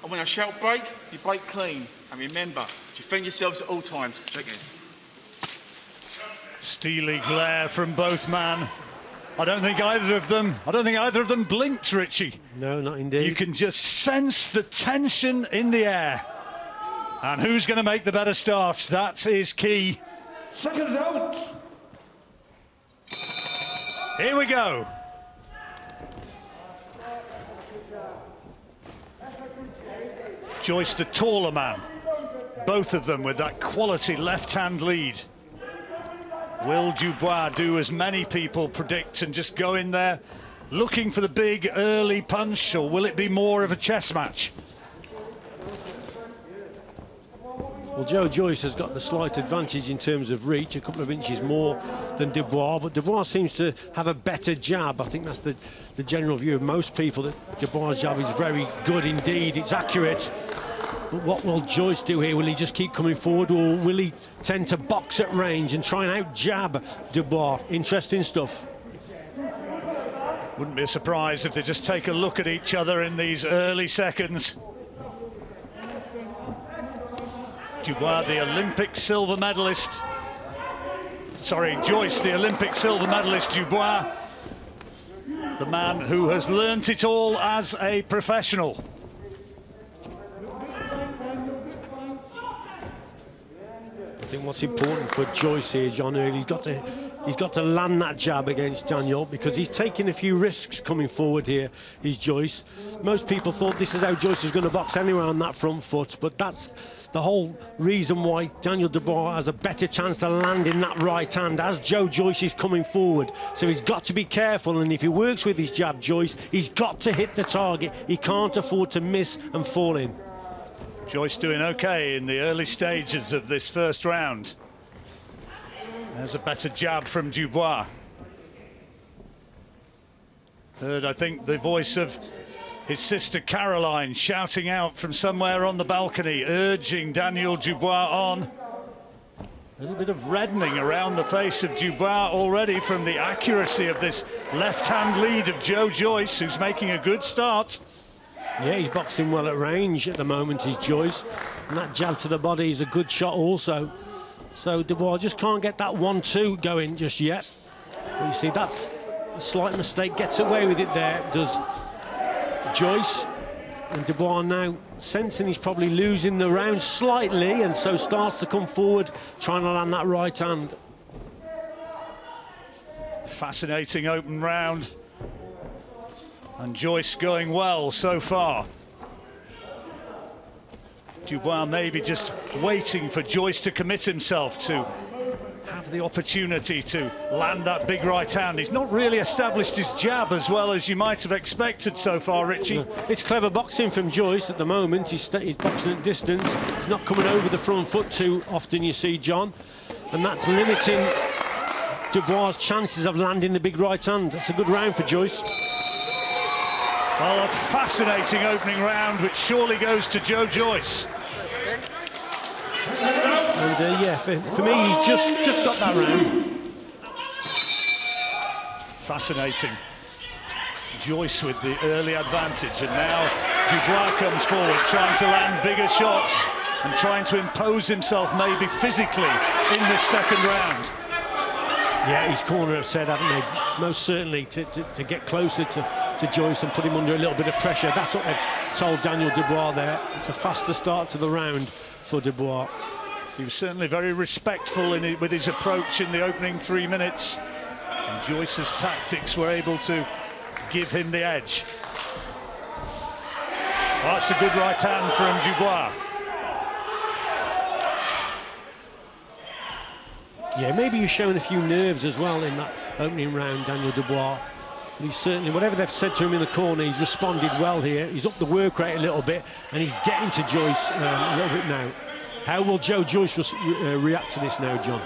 And when I shout break, you break clean. And remember, defend yourselves at all times. Shake hands. Steely glare from both men. I don't think either of them blinked, Richie. No, not indeed. You can just sense the tension in the air. And who's going to make the better start? That is key. Seconds out. Here we go. Joyce, the taller man. Both of them with that quality left-hand lead. Will Dubois do as many people predict and just go in there looking for the big early punch, or will it be more of a chess match? Well, Joyce has got the slight advantage in terms of reach, a couple of inches more than Dubois, but Dubois seems to have a better jab. I think that's the general view of most people, that Dubois' jab is very good indeed. It's accurate. But what will Joyce do here? Will he just keep coming forward, or will he tend to box at range and try and out-jab Dubois? Interesting stuff. Wouldn't be a surprise if they just take a look at each other in these early seconds. Dubois, the Olympic silver medalist. Sorry, Joyce, the Olympic silver medalist. Dubois, the man who has learnt it all as a professional. I think what's important for Joyce here, John, he's got to land that jab against Daniel, because he's taking a few risks coming forward here. He's Joyce. Most people thought this is how Joyce was going to box anyway on that front foot, but that's the whole reason why Daniel Dubois has a better chance to land in that right hand as Joyce is coming forward. So he's got to be careful, and if he works with his jab, Joyce, he's got to hit the target. He can't afford to miss and fall in. Joyce doing okay in the early stages of this first round. There's a better jab from Dubois. Heard, I think, the voice of his sister Caroline shouting out from somewhere on the balcony, urging Daniel Dubois on. A little bit of reddening around the face of Dubois already from the accuracy of this left-hand lead of Joyce, who's making a good start. Yeah, he's boxing well at range at the moment, he's Joyce. And that jab to the body is a good shot also. So Dubois just can't get that 1-2 going just yet. But you see, that's a slight mistake. Gets away with it there, does Joyce. And Dubois now sensing he's probably losing the round slightly, and so starts to come forward, trying to land that right hand. Fascinating open round. And Joyce going well so far. Dubois maybe just waiting for Joyce to commit himself to have the opportunity to land that big right hand. He's not really established his jab as well as you might have expected so far, Richie. It's clever boxing from Joyce at the moment. He's boxing at distance. He's not coming over the front foot too often, you see, John. And that's limiting Dubois' chances of landing the big right hand. That's a good round for Joyce. Well, a fascinating opening round, which surely goes to Joyce. And yeah, for me, he's just got that round. Fascinating. Joyce with the early advantage, and now Dubois comes forward, trying to land bigger shots and trying to impose himself maybe physically in this second round. Yeah, his corner have said, haven't they? Most certainly to get closer to Joyce and put him under a little bit of pressure. That's what they've told Daniel Dubois there. It's a faster start to the round for Dubois. He was certainly very respectful with his approach in the opening 3 minutes. And Joyce's tactics were able to give him the edge. Well, that's a good right hand from Dubois. Yeah, maybe he's showing a few nerves as well in that opening round, Daniel Dubois. But he's certainly, whatever they've said to him in the corner, he's responded well here. He's upped the work rate a little bit, and he's getting to Joyce a little bit now. How will Joyce react to this now, John?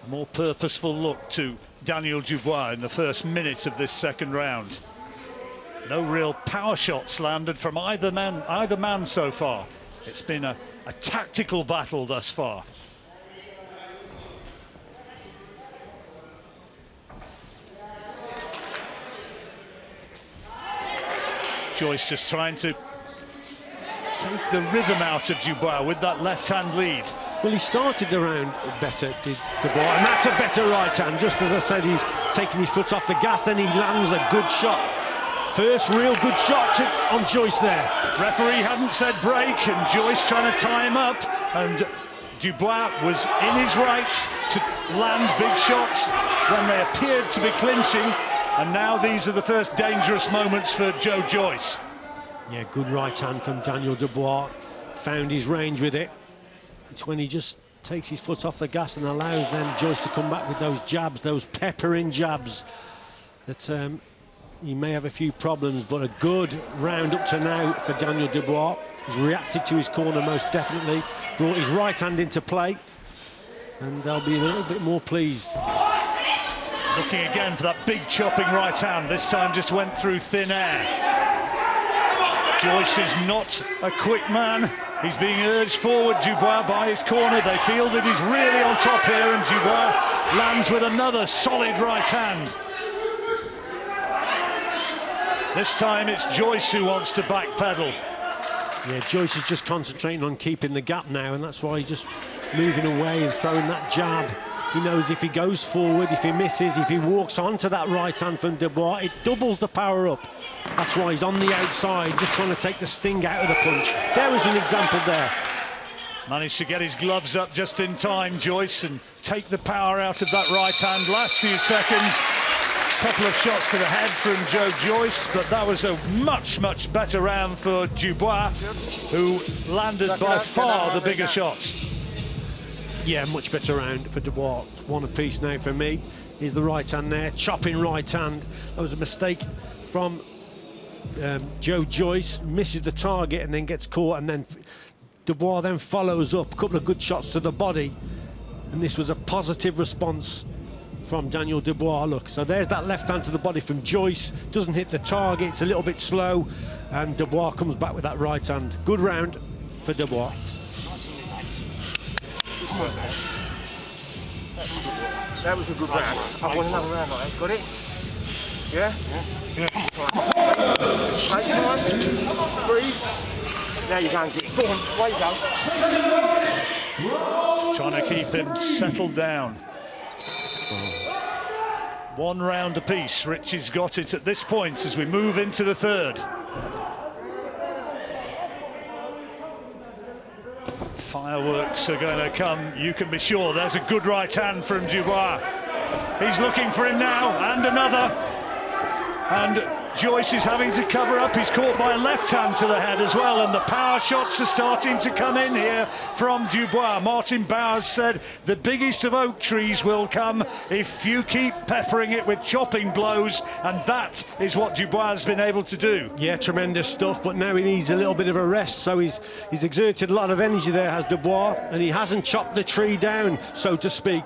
More purposeful look to Daniel Dubois in the first minute of this second round. No real power shots landed from either man so far. It's been a tactical battle thus far. Joyce just trying to take the rhythm out of Dubois with that left-hand lead. Well, he started the round better, did Dubois, and that's a better right hand. Just as I said, he's taking his foot off the gas, then he lands a good shot. First real good shot on Joyce there. Referee hadn't said break, and Joyce trying to tie him up, and Dubois was in his rights to land big shots when they appeared to be clinching, and now these are the first dangerous moments for Joyce. Yeah, good right hand from Daniel Dubois. Found his range with it. It's when he just takes his foot off the gas and allows then Joyce to come back with those jabs, those peppering jabs, that he may have a few problems, but a good round up to now for Daniel Dubois. He's reacted to his corner most definitely, brought his right hand into play, and they'll be a little bit more pleased. Looking again for that big chopping right hand, this time just went through thin air. Joyce is not a quick man. He's being urged forward, Dubois, by his corner. They feel that he's really on top here, and Dubois lands with another solid right hand. This time it's Joyce who wants to backpedal. Yeah, Joyce is just concentrating on keeping the gap now, and that's why he's just moving away and throwing that jab. He knows if he goes forward, if he misses, if he walks onto that right hand from Dubois, it doubles the power up. That's why he's on the outside, just trying to take the sting out of the punch. There was an example there. Managed to get his gloves up just in time, Joyce, and take the power out of that right hand. Last few seconds, couple of shots to the head from Joyce, but that was a much better round for Dubois, who landed by far the bigger shots. Yeah, much better round for Dubois. It's one apiece now for me. Here's the right hand there, chopping right hand. That was a mistake from Joyce, misses the target and then gets caught, and then Dubois then follows up a couple of good shots to the body, and this was a positive response from Daniel Dubois. Look, so there's that left hand to the body from Joyce, doesn't hit the target, it's a little bit slow, and Dubois comes back with that right hand. Good round for Dubois. That was a good round. I want another round like that. Got it? Yeah? Yeah. Take time. Breathe. Now you go and get it. Go on, away you go. Trying to keep him settled down. One round apiece. Richie's got it at this point as we move into the third. Fireworks are going to come, you can be sure. There's a good right hand from Dubois. He's looking for him now, and another. And Joyce is having to cover up. He's caught by a left hand to the head as well, and the power shots are starting to come in here from Dubois. Martin Bowers said the biggest of oak trees will come if you keep peppering it with chopping blows, and that is what Dubois has been able to do. Yeah, tremendous stuff, but now he needs a little bit of a rest, so he's exerted a lot of energy there, has Dubois, and he hasn't chopped the tree down, so to speak.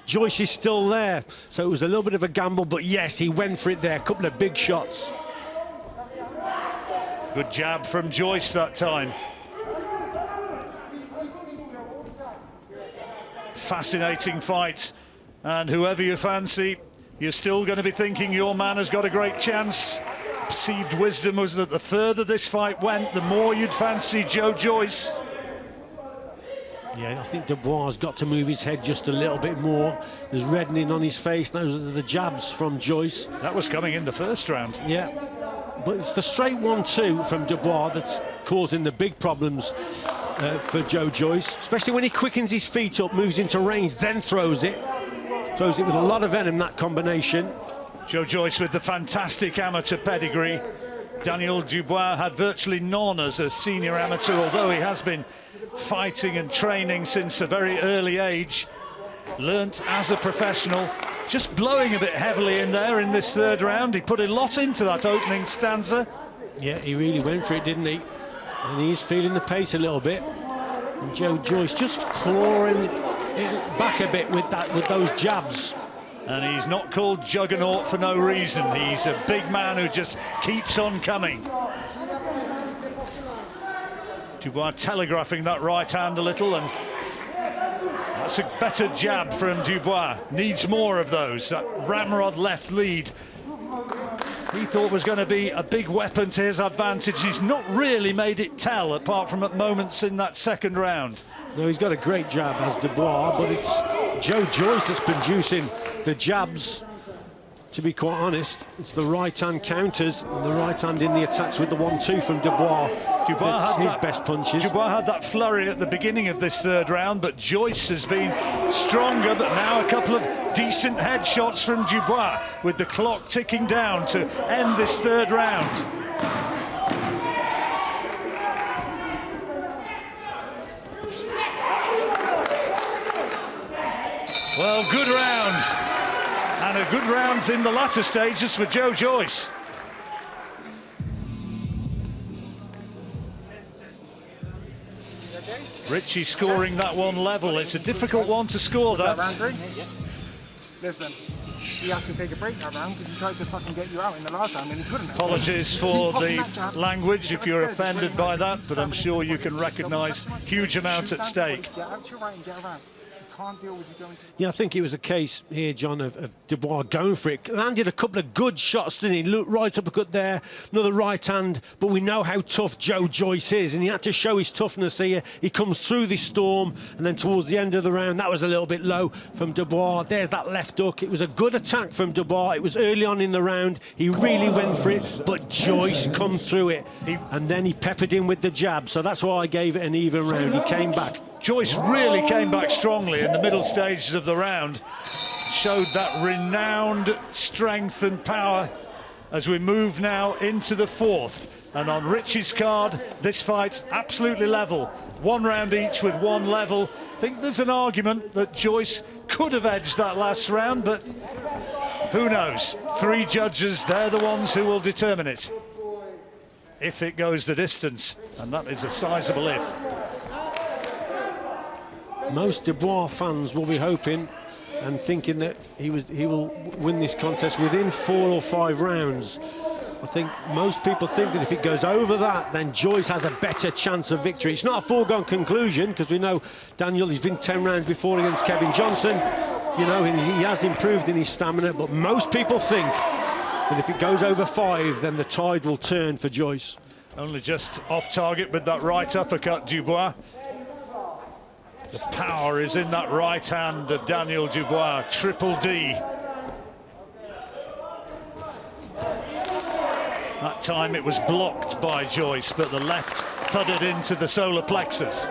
Joyce is still there, so it was a little bit of a gamble, but yes, he went for it there. A couple of big shots. Good jab from Joyce that time. Fascinating fight, and whoever you fancy, you're still going to be thinking your man has got a great chance. Perceived wisdom was that the further this fight went, the more you'd fancy Joyce. Yeah, I think Dubois has got to move his head just a little bit more. There's reddening on his face. Those are the jabs from Joyce. That was coming in the first round. Yeah, but it's the straight 1-2 from Dubois that's causing the big problems for Joyce, especially when he quickens his feet up, moves into range, then throws it. Throws it with a lot of venom, that combination. Joyce with the fantastic amateur pedigree. Daniel Dubois had virtually none as a senior amateur, although he has been fighting and training since a very early age. Learnt as a professional, just blowing a bit heavily in there in this third round. He put a lot into that opening stanza. Yeah, he really went for it, didn't he? And he's feeling the pace a little bit. And Joyce just clawing it back a bit with those jabs. And he's not called Juggernaut for no reason. He's a big man who just keeps on coming. Dubois telegraphing that right hand a little, and that's a better jab from Dubois. Needs more of those. That ramrod left lead he thought was going to be a big weapon to his advantage. He's not really made it tell, apart from at moments in that second round. No, he's got a great jab, as Dubois, but it's Joe Joyce that's producing the jabs. To be quite honest, it's the right-hand counters and the right hand in the attacks with the 1-2 from Dubois. Dubois it's had his best punches. Dubois had that flurry at the beginning of this third round, but Joyce has been stronger. But now a couple of decent headshots from Dubois, with the clock ticking down to end this third round. Well, good round. And a good round in the latter stages for Joe Joyce. Richie scoring that one level. It's a difficult one to score, that. Round 3? Listen, he has to take a break that round because he tried to fucking get you out in the last round and he couldn't. Apologies for the language if you're offended by that, but I'm sure you can recognise huge amount at stake. Get out to your right and get around. Can't deal with you going to... Yeah, I think it was a case here, John, of Dubois going for it. Landed a couple of good shots, didn't he? Looked right uppercut there, another right hand, but we know how tough Joe Joyce is, and he had to show his toughness here. He comes through this storm, and then towards the end of the round, that was a little bit low from Dubois. There's that left hook. It was a good attack from Dubois. It was early on in the round. He really went for it, but Joyce come through it, and then he peppered him with the jab, so that's why I gave it an even round. He came back. Joyce really came back strongly in the middle stages of the round, showed that renowned strength and power as we move now into the fourth. And on Richie's card, this fight's absolutely level. 1 round each with 1 level. I think there's an argument that Joyce could have edged that last round, but who knows? 3 judges, they're the ones who will determine it. If it goes the distance, and that is a sizable if. Most Dubois fans will be hoping and thinking that he will win this contest within 4 or 5 rounds. I think most people think that if it goes over that, then Joyce has a better chance of victory. It's not a foregone conclusion, because we know Daniel, he's been 10 rounds before against Kevin Johnson. You know, he has improved in his stamina, but most people think that if it goes over 5, then the tide will turn for Joyce. Only just off target with that right uppercut, Dubois. The power is in that right hand of Daniel Dubois, Triple D. That time it was blocked by Joyce, but the left thudded into the solar plexus.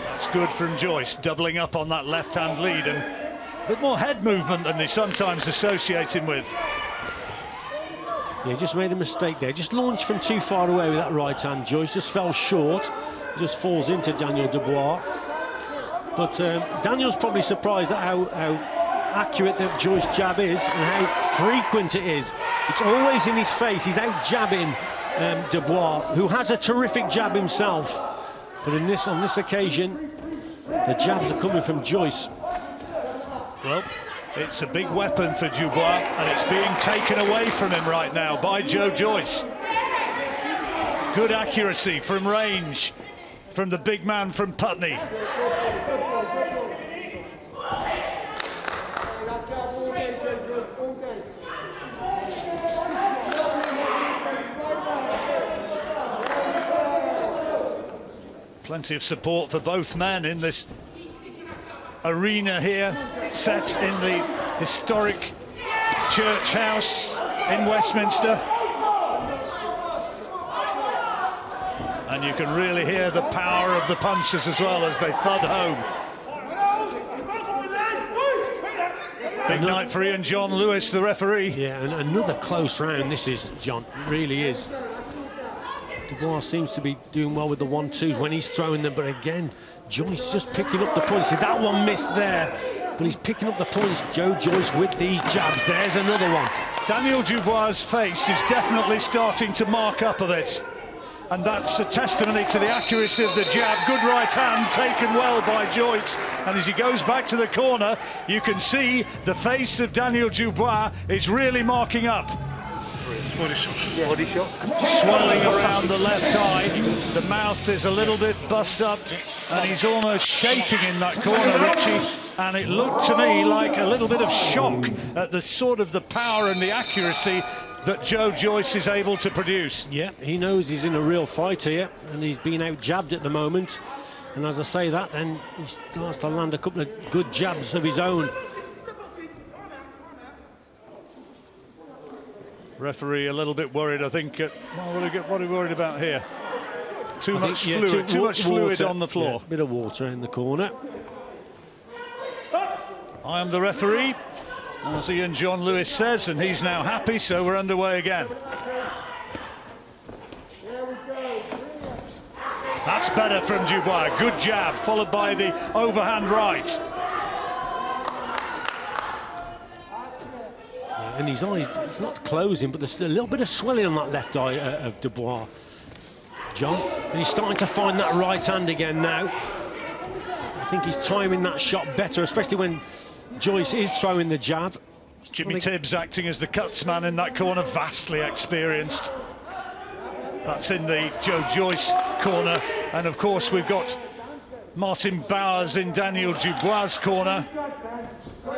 That's good from Joyce, doubling up on that left-hand lead, and a bit more head movement than they sometimes associate him with. Yeah, just made a mistake there. Just launched from too far away with that right hand. Joyce just fell short. Just falls into Daniel Dubois. But Daniel's probably surprised at how accurate the Joyce jab is and how frequent it is. It's always in his face. He's out jabbing Dubois, who has a terrific jab himself. But on this occasion, the jabs are coming from Joyce. Well, it's a big weapon for Dubois, and it's being taken away from him right now by Joe Joyce. Good accuracy from range from the big man from Putney. Plenty of support for both men in this arena here, set in the historic church house in Westminster. And you can really hear the power of the punches as well as they thud home. Big night for Ian John Lewis, the referee. Yeah, and another close round this is, John. It really is. Dubois seems to be doing well with the 1-2s when he's throwing them, but again, Joyce just picking up the points. See, that one missed there, but he's picking up the points, Joe Joyce, with these jabs. There's another one. Daniel Dubois' face is definitely starting to mark up a bit, and that's a testimony to the accuracy of the jab. Good right hand taken well by Joyce, and as he goes back to the corner, you can see the face of Daniel Dubois is really marking up. Body shot. Yeah. Body shot. Swelling around the left eye. The mouth is a little bit bust up, and he's almost shaking in that corner, Richie. And it looked to me like a little bit of shock at the sort of the power and the accuracy that Joe Joyce is able to produce. Yeah, he knows he's in a real fight here, and he's been out jabbed at the moment. And as I say that, then he starts to land a couple of good jabs of his own. Referee a little bit worried, I think. What are we worried about here? Too much fluid on the floor. Yeah, bit of water in the corner. I am the referee, as Ian John Lewis says, and he's now happy, so we're underway again. That's better from Dubois. Good jab, followed by the overhand right. And his eyes, it's not closing, but there's a little bit of swelling on that left eye of Dubois, John. And he's starting to find that right hand again now. I think he's timing that shot better, especially when Joyce is throwing the jab. Jimmy Tibbs acting as the cuts man in that corner, vastly experienced. That's in the Joe Joyce corner. And of course we've got Martin Bowers in Daniel Dubois' corner.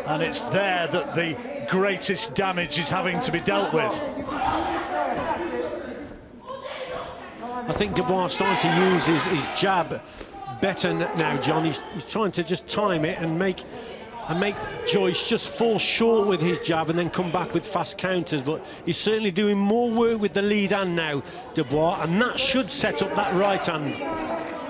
And it's there that the greatest damage is having to be dealt with. I think Dubois is starting to use his jab better now, John. He's trying to just time it and make Joyce just fall short with his jab and then come back with fast counters. But he's certainly doing more work with the lead hand now, Dubois, and that should set up that right hand.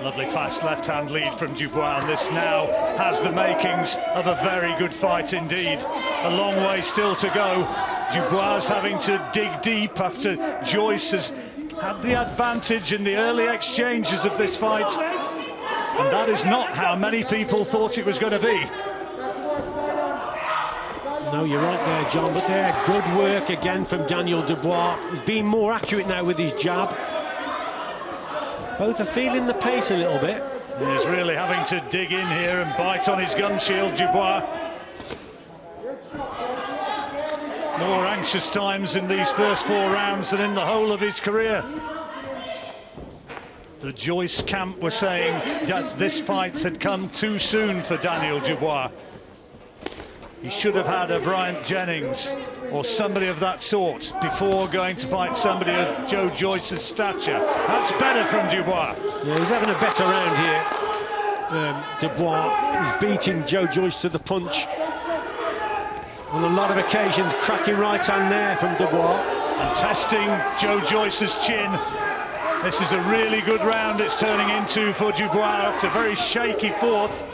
Lovely fast left-hand lead from Dubois, and this now has the makings of a very good fight indeed. A long way still to go. Dubois having to dig deep after Joyce has had the advantage in the early exchanges of this fight. And that is not how many people thought it was going to be. No, you're right there, John, but there, good work again from Daniel Dubois. He's being more accurate now with his jab. Both are feeling the pace a little bit. He's really having to dig in here and bite on his gun shield, Dubois. More anxious times in these first 4 rounds than in the whole of his career. The Joyce camp were saying that this fight had come too soon for Daniel Dubois. He should have had a Bryant Jennings or somebody of that sort before going to fight somebody of Joe Joyce's stature. That's better from Dubois. Yeah, he's having a better round here. Dubois is beating Joe Joyce to the punch. On a lot of occasions, cracking right hand there from Dubois. And testing Joe Joyce's chin. This is a really good round it's turning into for Dubois after a very shaky fourth.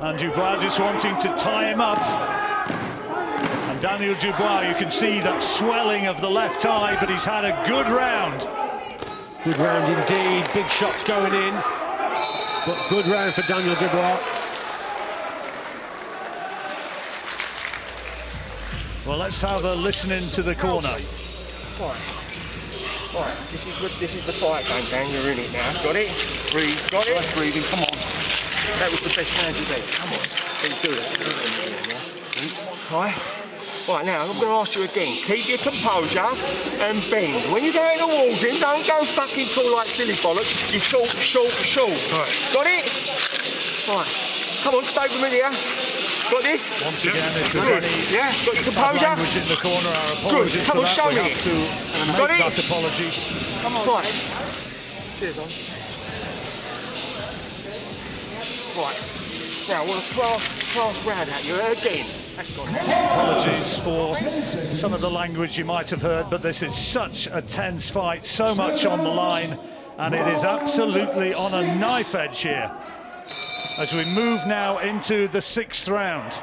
And Dubois just wanting to tie him up. And Daniel Dubois, you can see that swelling of the left eye, but he's had a good round. Good round indeed, big shots going in. But good round for Daniel Dubois. Well, let's have a listen into the corner. Right, this is the fight game, Dan. You're in it now. Got it? Breathe. Got it? Breathing. Come on. That was the best round you did. Come on. Can you do it? Right. Right, now, I'm going to ask you again. Keep your composure and bend. When you go in the walls in, don't go fucking tall like silly bollocks. You short. Right. Got it? Right. Come on, stay with me here. Got this? Once again, if there's any got your composure? language in the corner, our apologies. Good. Come on, show me. Got it? That apology. Come on. Right. Cheers, on. Right. Now, I want to class round at you again. That's got it. Apologies for some of the language you might have heard, but this is such a tense fight, so much on the line, and it is absolutely on a knife edge here. As we move now into the 6th round.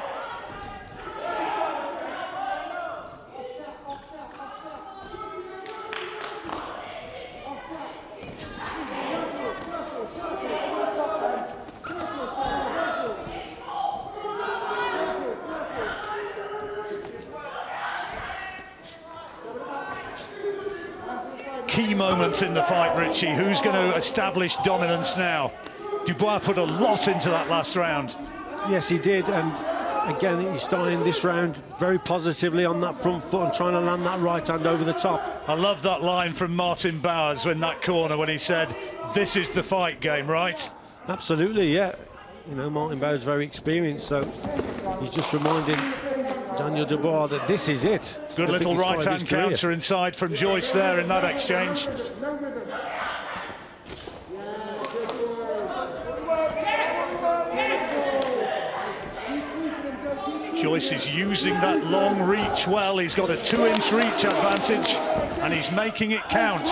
Key moments in the fight, Richie. Who's going to establish dominance now? Dubois put a lot into that last round. Yes, he did, and again, he's starting this round very positively on that front foot and trying to land that right hand over the top. I love that line from Martin Bowers in that corner when he said, "This is the fight game, right?" Absolutely, yeah. You know, Martin Bowers is very experienced, so he's just reminding Daniel Dubois that this is it. It's Good the little biggest fight of right-hand his career. counter inside from Joyce there in that exchange. Joyce is using that long reach well. He's got a 2-inch reach advantage and he's making it count.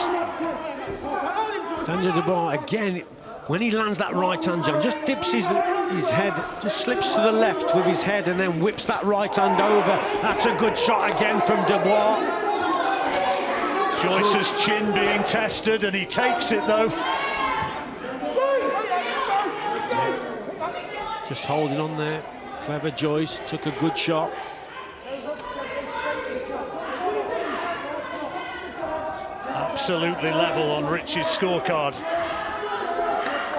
Daniel Dubois, again, when he lands that right hand, John, just dips his head, just slips to the left with his head and then whips that right hand over. That's a good shot again from Dubois. Joyce's chin being tested and he takes it though. Just holding on there. Clever Joyce, took a good shot. Absolutely level on Rich's scorecard.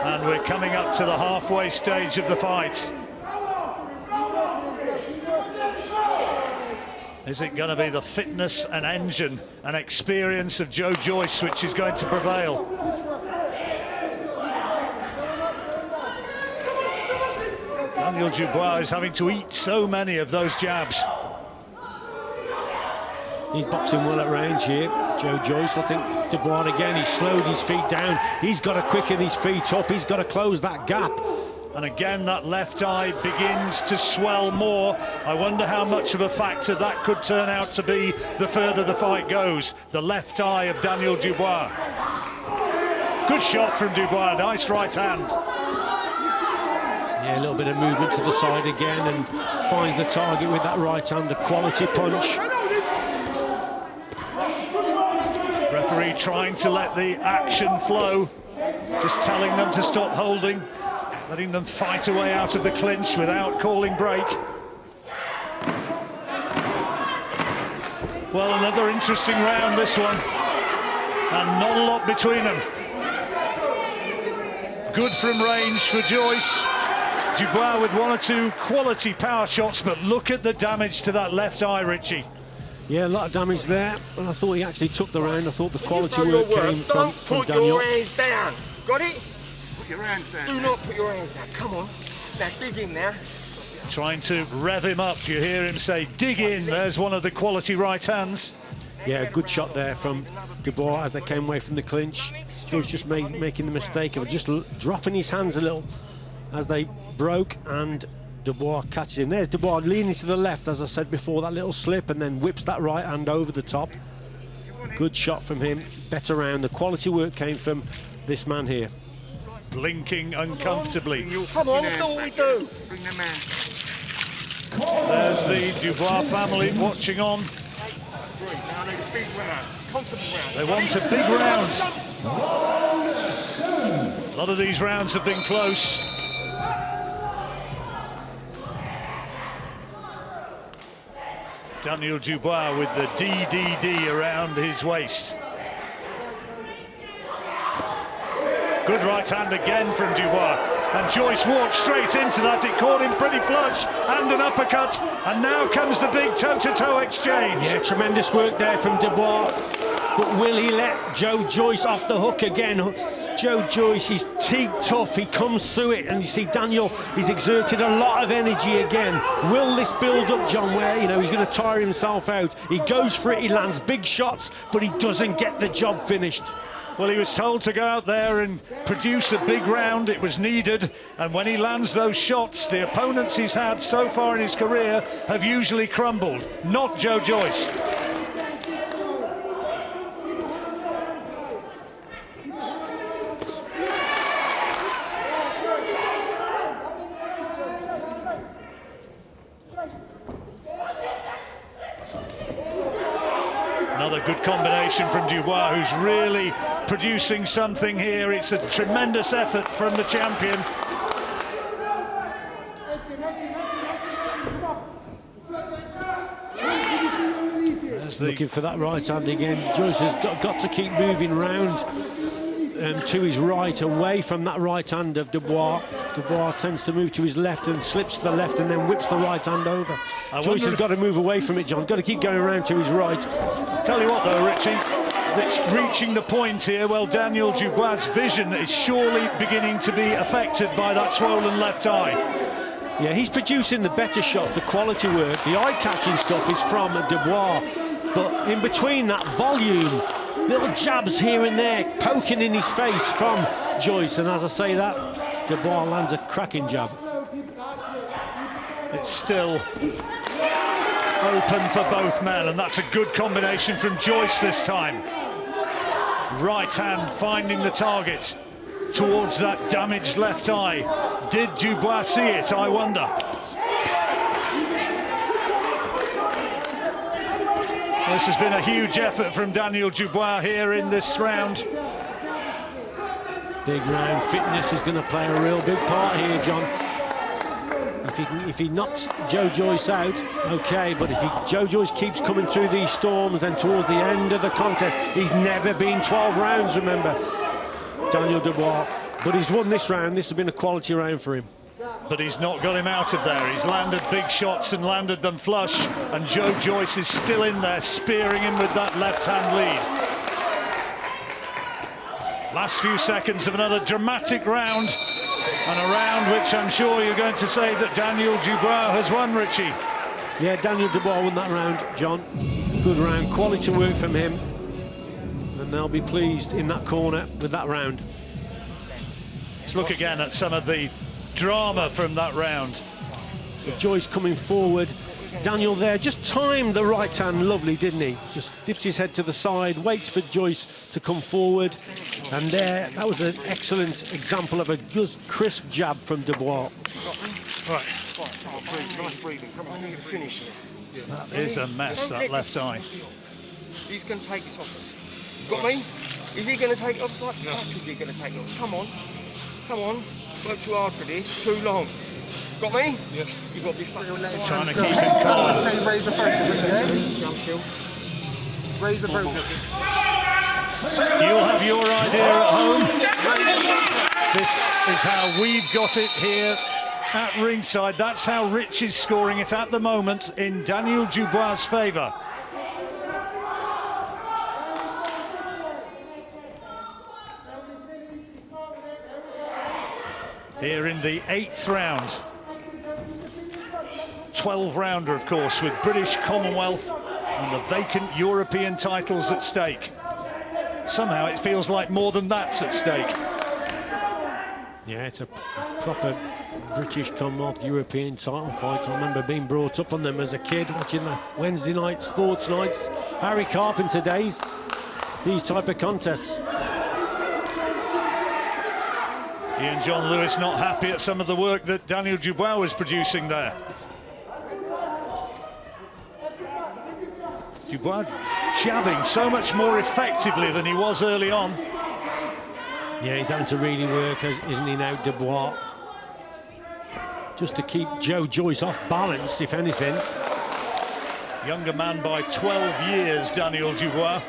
And we're coming up to the halfway stage of the fight. Is it going to be the fitness and engine and experience of Joe Joyce which is going to prevail? Daniel Dubois is having to eat so many of those jabs. He's boxing well at range here, Joe Joyce. I think Dubois again, he's slowed his feet down. He's got to quicken his feet up. He's got to close that gap. And again, that left eye begins to swell more. I wonder how much of a factor that could turn out to be the further the fight goes. The left eye of Daniel Dubois. Good shot from Dubois, nice right hand. Yeah, a little bit of movement to the side again and find the target with that right hand, a quality punch. Referee trying to let the action flow, just telling them to stop holding, letting them fight away out of the clinch without calling break. Well, another interesting round, this one, and not a lot between them. Good from range for Joyce. Dubois with 1 or 2 quality power shots, but look at the damage to that left eye, Richie. Yeah, a lot of damage there, but I thought he actually took the round. I thought the quality work came from Don't Daniel. put your hands down. Got it? Put your hands down. Do not put your hands down. Come on. Now dig in there. Trying to rev him up. You hear him say, dig in. There's one of the quality right hands. Yeah, good shot there from Dubois as they came away from the clinch. He was just making the mistake of just dropping his hands a little as they broke, and Dubois catches him. There's Dubois leaning to the left, as I said before, that little slip, and then whips that right hand over the top. Good shot from him, better round. The quality work came from this man here. Blinking uncomfortably. Come on, that's not what we do. Bring them in. There's the Dubois family watching on. Now I need a big round. Comfortable round. They want a big round. A lot of these rounds have been close. Daniel Dubois with the DDD around his waist. Good right hand again from Dubois. And Joyce walked straight into that. It caught him pretty flush, and an uppercut. And now comes the big toe-to-toe exchange. Yeah, tremendous work there from Dubois. But will he let Joe Joyce off the hook again? Joe Joyce, he's teak tough, he comes through it, and you see Daniel, he's exerted a lot of energy again. Will this build up, John, where, you know, he's going to tire himself out? He goes for it, he lands big shots, but he doesn't get the job finished. Well, he was told to go out there and produce a big round. It was needed, and when he lands those shots, the opponents he's had so far in his career have usually crumbled. Not Joe Joyce. Another good combination from Dubois, who's really producing something here. It's a tremendous effort from the champion. Looking for that right hand again. Joyce has got to keep moving round to his right, away from that right hand of Dubois. Dubois tends to move to his left and slips to the left and then whips the right hand over. Joyce has got to move away from it, John. Got to keep going around to his right. Tell you what, though, Richie, that's reaching the point here. Well, Daniel Dubois' vision is surely beginning to be affected by that swollen left eye. Yeah, he's producing the better shots, the quality work. The eye-catching stuff is from Dubois. But in between that volume, little jabs here and there, poking in his face from Joyce. And as I say that, Dubois lands a cracking jab. It's still open for both men, and that's a good combination from Joyce this time. Right hand finding the target towards that damaged left eye. Did Dubois see it, I wonder? This has been a huge effort from Daniel Dubois here in this round. Big round. Fitness is going to play a real big part here, John. If he knocks Joe Joyce out, okay, but if Joe Joyce keeps coming through these storms, then towards the end of the contest, he's never been 12 rounds, remember, Daniel Dubois. But he's won this round. This has been a quality round for him. But he's not got him out of there. He's landed big shots and landed them flush, and Joe Joyce is still in there, spearing him with that left-hand lead. Last few seconds of another dramatic round, and a round which I'm sure you're going to say that Daniel Dubois has won, Richie. Yeah, Daniel Dubois won that round, John. Good round, quality work from him, and they'll be pleased in that corner with that round. Let's look again at some of the drama from that round. With Joyce coming forward, Daniel there just timed the right hand lovely, didn't he? Just dips his head to the side, waits for Joyce to come forward, and there, that was an excellent example of a good crisp jab from Dubois. Right, nice breathing. Come on, I need to finish it. That is a mess, that left eye. He's going to take this off us. Got me? Is he going to take it off? What the fuck is he going to take it off? Come on. Come on. Worked too hard for this. Too long. Got me? Yeah. You've got to be fucking Trying to keep him calm. Raise the focus, yeah? Jump shield. Raise the focus. You'll have your idea at home. This is how we've got it here at ringside. That's how Rich is scoring it at the moment in Daniel Dubois' favour. Here in the 8th round. 12-rounder, of course, with British, Commonwealth and the vacant European titles at stake. Somehow it feels like more than that's at stake. Yeah, it's a proper British, Commonwealth, European title fight. I remember being brought up on them as a kid, watching the Wednesday night sports nights, Harry Carpenter days, these type of contests. Ian John Lewis not happy at some of the work that Daniel Dubois was producing there. Dubois jabbing so much more effectively than he was early on. Yeah, he's having to really work, isn't he now, Dubois? Just to keep Joe Joyce off balance, if anything. Younger man by 12 years, Daniel Dubois.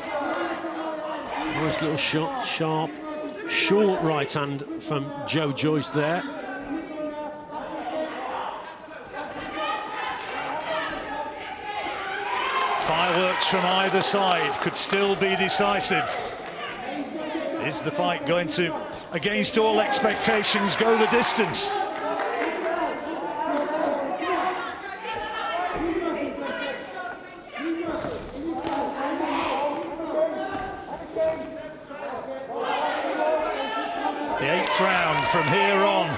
Nice little shot, sharp, short right hand from Joe Joyce there. Fireworks from either side could still be decisive. Is the fight going to, against all expectations, go the distance? The 8th round from here on.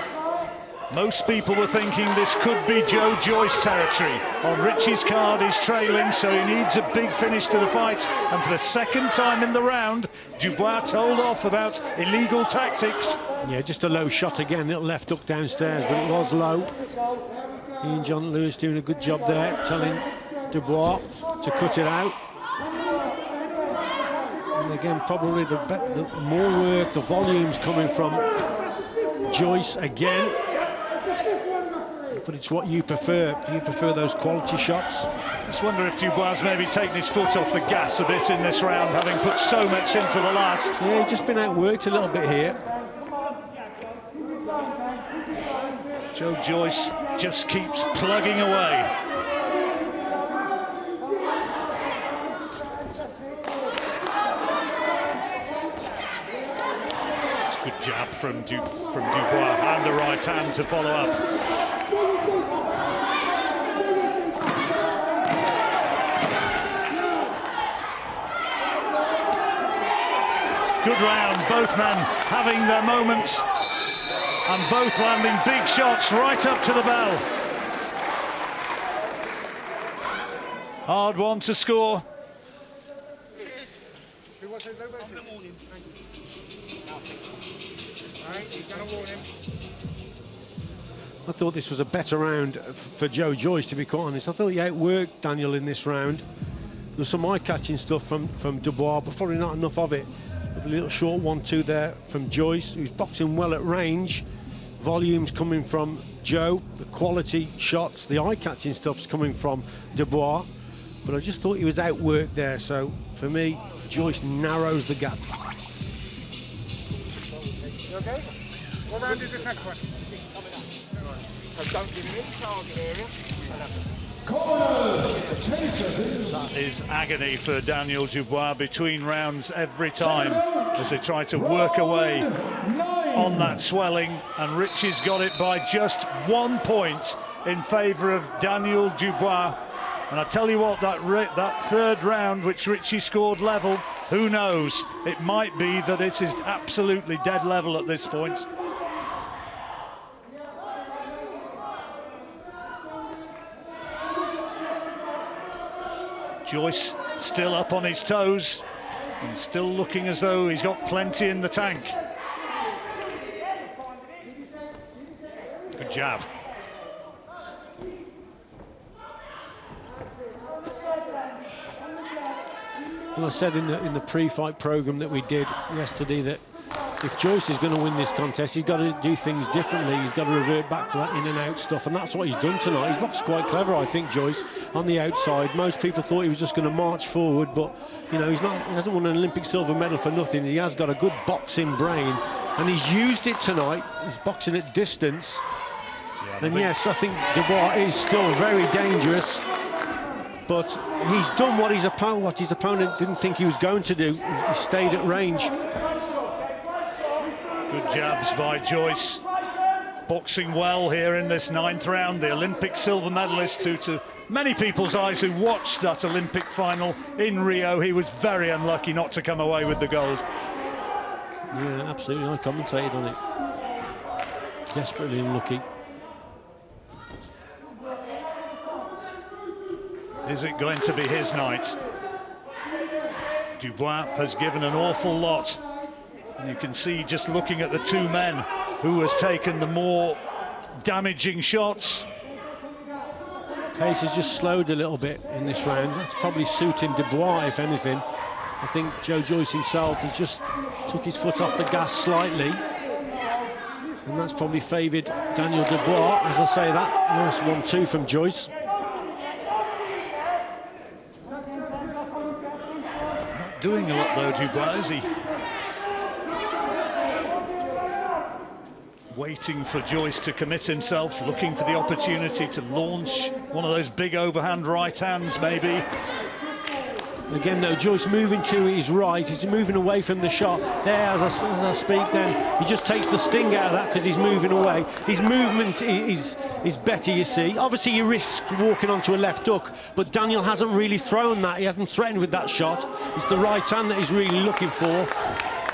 Most people were thinking this could be Joe Joyce territory. On Richie's card, he's trailing, so he needs a big finish to the fight. And for the second time in the round, Dubois told off about illegal tactics. Yeah, just a low shot again, little left hook downstairs, but it was low. Ian John Lewis doing a good job there, telling Dubois to cut it out. And again, probably the more work, the volume's coming from Joyce again. but it's what you prefer. You prefer those quality shots. Just wonder if Dubois maybe taken his foot off the gas a bit in this round, having put so much into the last. Yeah, he's just been outworked a little bit here. Joyce just keeps plugging away. It's a good jab from Dubois, and the right hand to follow up. Good round, both men having their moments. And both landing big shots right up to the bell. Hard one to score. I thought this was a better round for Joyce, to be quite honest. I thought he outworked Daniel in this round. There's some eye-catching stuff from Dubois, but probably not enough of it. A little short 1-2 there from Joyce, who's boxing well at range. Volumes coming from Joe, the quality shots, the eye-catching stuff's coming from Dubois. But I just thought he was outworked there, so for me, Joyce narrows the gap. You okay? What round is this next one? Don't give him any target area. That is agony for Daniel Dubois between rounds every time as they try to work away on that swelling, and Richie's got it by just 1 point in favour of Daniel Dubois. And I tell you what, that third round which Richie scored level, who knows? It might be that it is absolutely dead level at this point. Joyce still up on his toes and still looking as though he's got plenty in the tank. Good jab. Well, I said in the pre-fight program that we did yesterday that if Joyce is going to win this contest, he's got to do things differently. He's got to revert back to that in and out stuff, and that's what he's done tonight. He's boxed quite clever, I think, Joyce, on the outside. Most people thought he was just going to march forward, but you know, he hasn't won an Olympic silver medal for nothing. He has got a good boxing brain, and he's used it tonight. He's boxing at distance, and yes, I think Dubois is still very dangerous. But he's done what his opponent didn't think he was going to do. He stayed at range. Good jabs by Joyce. Boxing well here in this 9th round. The Olympic silver medalist, who to many people's eyes who watched that Olympic final in Rio, he was very unlucky not to come away with the gold. Yeah, absolutely. I commentated on it. Desperately unlucky. Is it going to be his night? Dubois has given an awful lot. And you can see, just looking at the two men, who has taken the more damaging shots. Pace has just slowed a little bit in this round. That's probably suiting Dubois, if anything. I think Joyce himself has just took his foot off the gas slightly. And that's probably favoured Daniel Dubois, as I say that. Nice 1-2 from Joyce. Doing a lot though, Dubois, is he? Waiting for Joyce to commit himself, looking for the opportunity to launch one of those big overhand right hands, maybe. Again, though, Joyce moving to his right, he's moving away from the shot. There, as I speak, then, he just takes the sting out of that because he's moving away. His movement is better, you see. Obviously, he risks walking onto a left hook, but Daniel hasn't really thrown that. He hasn't threatened with that shot. It's the right hand that he's really looking for.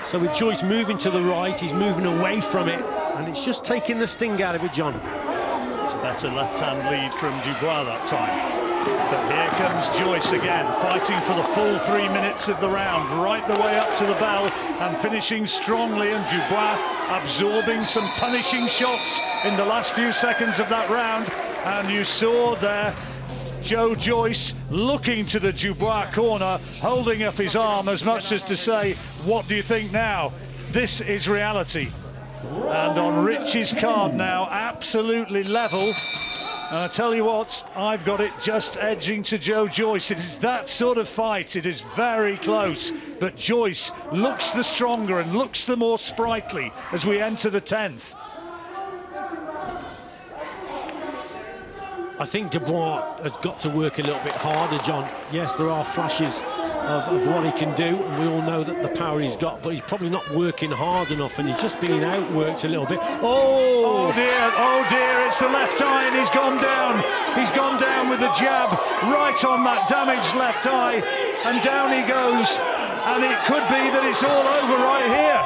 So with Joyce moving to the right, he's moving away from it, and it's just taking the sting out of it, John. It's a better left-hand lead from Dubois that time. But here comes Joyce again, fighting for the full 3 minutes of the round, right the way up to the bell, and finishing strongly, and Dubois absorbing some punishing shots in the last few seconds of that round. And you saw there Joyce looking to the Dubois corner, holding up his arm as much as to say, what do you think now? This is reality. And on Richie's card now, absolutely level. And I tell you what, I've got it just edging to Joyce. It is that sort of fight. It is very close. But Joyce looks the stronger and looks the more sprightly as we enter the 10th. I think Dubois has got to work a little bit harder, John. Yes, there are flashes of what he can do, and we all know that the power he's got, but he's probably not working hard enough, and he's just being outworked a little bit. Oh dear, it's the left eye, and he's gone down. He's gone down with the jab right on that damaged left eye, and down he goes. And it could be that it's all over right here.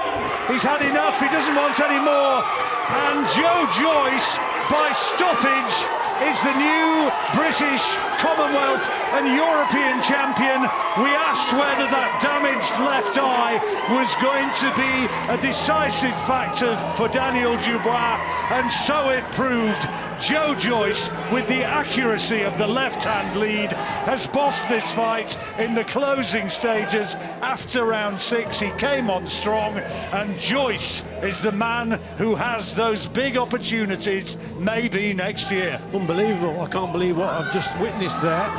He's had enough, he doesn't want any more. And Joyce, by stoppage, is the new British, Commonwealth and European champion. We asked whether that damaged left eye was going to be a decisive factor for Daniel Dubois, and so it proved. Joyce, with the accuracy of the left-hand lead, has bossed this fight in the closing stages. After round 6, he came on strong, and Joyce is the man who has those big opportunities, maybe next year. Unbelievable. I can't believe what I've just witnessed there.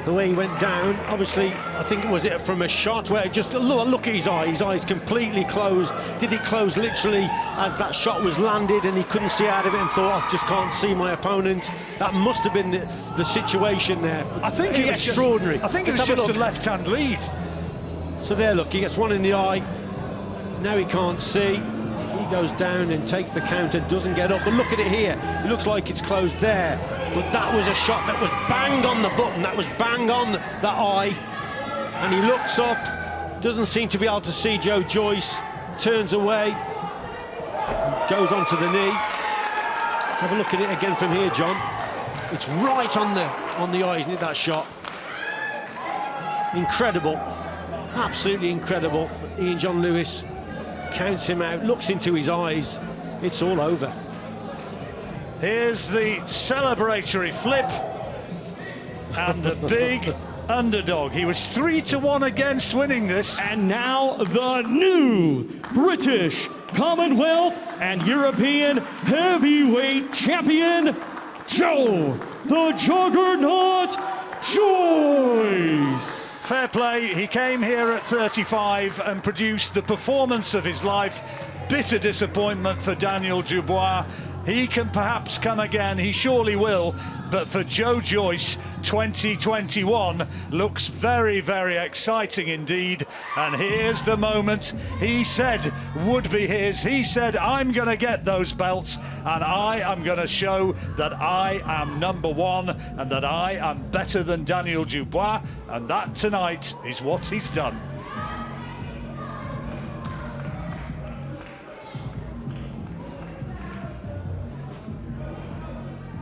The way he went down, obviously, I think it was from a shot where it just, look at his eyes completely closed. Did it close literally as that shot was landed and he couldn't see out of it and thought, I just can't see my opponent? That must have been the situation there. I think it was extraordinary. I think it was just a left-hand lead. So there, look, he gets one in the eye. Now he can't see. He goes down and takes the counter, doesn't get up. But look at it here. It looks like it's closed there. But that was a shot that was banged on the button. That was banged on the eye. And he looks up, doesn't seem to be able to see Joyce, turns away, goes onto the knee. Let's have a look at it again from here, John. It's right on the eye, isn't it, that shot? Incredible. Absolutely incredible. Ian John Lewis counts him out, looks into his eyes. It's all over. Here's the celebratory flip and the big underdog. He was 3-1 against winning this. And now the new British, Commonwealth and European heavyweight champion, the Juggernaut Joyce. Fair play, he came here at 35 and produced the performance of his life. Bitter disappointment for Daniel Dubois. He can perhaps come again, he surely will, but for Joyce, 2021 looks very, very exciting indeed. And here's the moment he said would be his. He said, I'm going to get those belts, and I am going to show that I am #1 and that I am better than Daniel Dubois, and that tonight is what he's done.